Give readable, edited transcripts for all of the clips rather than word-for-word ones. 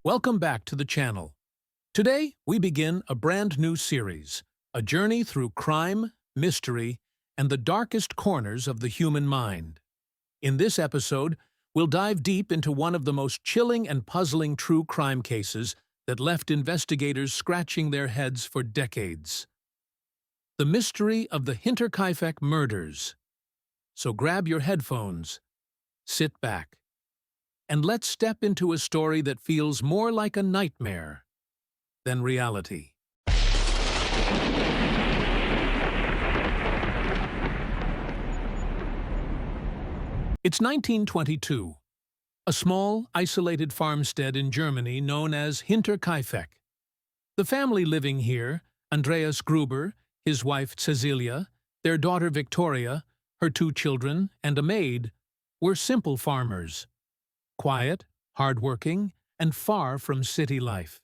Welcome back to the channel. Today, we begin a brand new series, a journey through crime, mystery, and the darkest corners of the human mind. In this episode, we'll dive deep into one of the most chilling and puzzling true crime cases that left investigators scratching their heads for decades. The mystery of the Hinterkaifeck Murders. So grab your headphones, sit back, and let's step into a story that feels more like a nightmare than reality. It's 1922, a small, isolated farmstead in Germany known as Hinterkaifeck. The family living here, Andreas Gruber, his wife Cecilia, their daughter Victoria, her 2 children, and a maid, were simple farmers. Quiet, hardworking, and far from city life.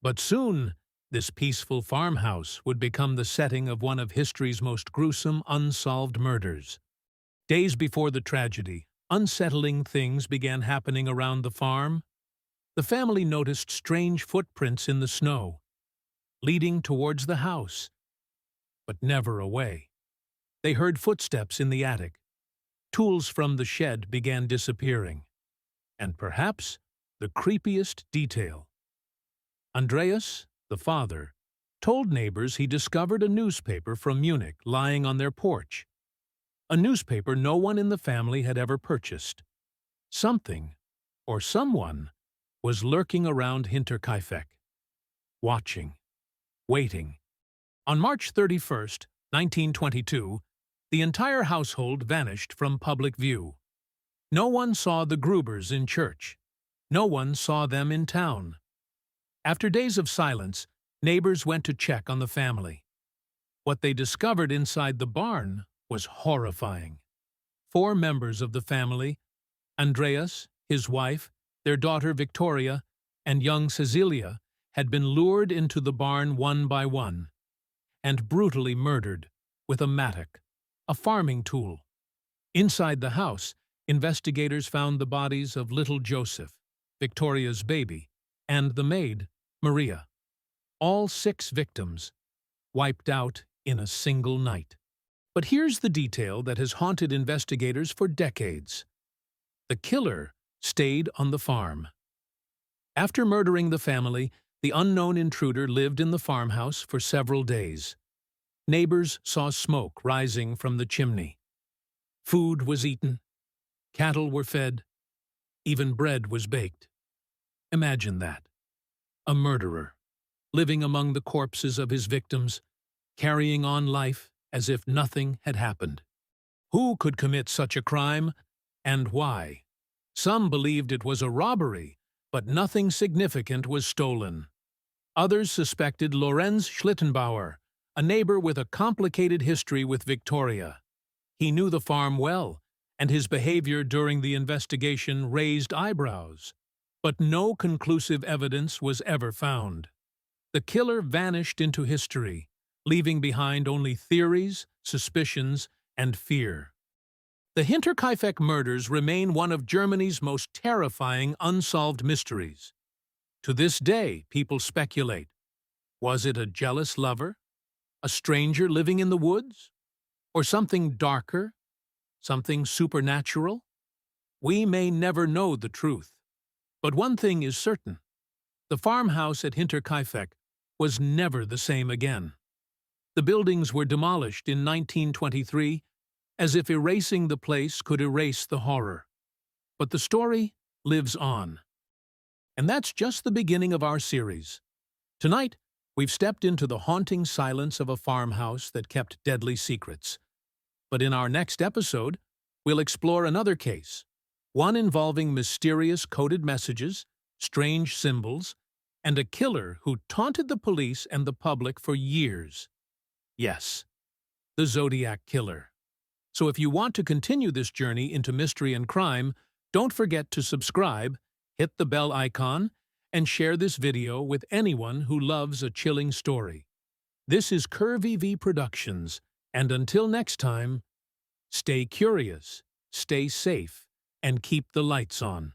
But soon, this peaceful farmhouse would become the setting of one of history's most gruesome unsolved murders. Days before the tragedy, unsettling things began happening around the farm. The family noticed strange footprints in the snow, leading towards the house, but never away. They heard footsteps in the attic. Tools from the shed began disappearing. And perhaps the creepiest detail. Andreas, the father, told neighbors he discovered a newspaper from Munich lying on their porch. A newspaper no one in the family had ever purchased. Something, or someone, was lurking around Hinterkaifeck, watching, waiting. On March 31st, 1922, the entire household vanished from public view. No one saw the Grubers in church. No one saw them in town. After days of silence, neighbors went to check on the family. What they discovered inside the barn was horrifying. 4 members of the family, Andreas, his wife, their daughter Victoria, and young Cecilia, had been lured into the barn one by one and brutally murdered with a mattock, a farming tool. Inside the house, investigators found the bodies of little Joseph, Victoria's baby, and the maid, Maria. All 6 victims, wiped out in a single night. But here's the detail that has haunted investigators for decades. The killer stayed on the farm. After murdering the family, the unknown intruder lived in the farmhouse for several days. Neighbors saw smoke rising from the chimney. Food was eaten. Cattle were fed. Even bread was baked. Imagine that. A murderer, living among the corpses of his victims, carrying on life as if nothing had happened. Who could commit such a crime, and why? Some believed it was a robbery, but nothing significant was stolen. Others suspected Lorenz Schlittenbauer, a neighbor with a complicated history with Victoria. He knew the farm well, and his behavior during the investigation raised eyebrows. But no conclusive evidence was ever found. The killer vanished into history, leaving behind only theories, suspicions, and fear. The Hinterkaifeck murders remain one of Germany's most terrifying unsolved mysteries. To this day, people speculate. Was it a jealous lover? A stranger living in the woods? Or something darker? Something supernatural? We may never know the truth. But one thing is certain. The farmhouse at Hinterkaifeck was never the same again. The buildings were demolished in 1923, as if erasing the place could erase the horror. But the story lives on. And that's just the beginning of our series. Tonight, we've stepped into the haunting silence of a farmhouse that kept deadly secrets. But in our next episode, we'll explore another case, one involving mysterious coded messages, strange symbols, and a killer who taunted the police and the public for years. Yes, the Zodiac Killer. So if you want to continue this journey into mystery and crime, don't forget to subscribe, hit the bell icon, and share this video with anyone who loves a chilling story. This is Curvy V Productions, and until next time, stay curious, stay safe, and keep the lights on.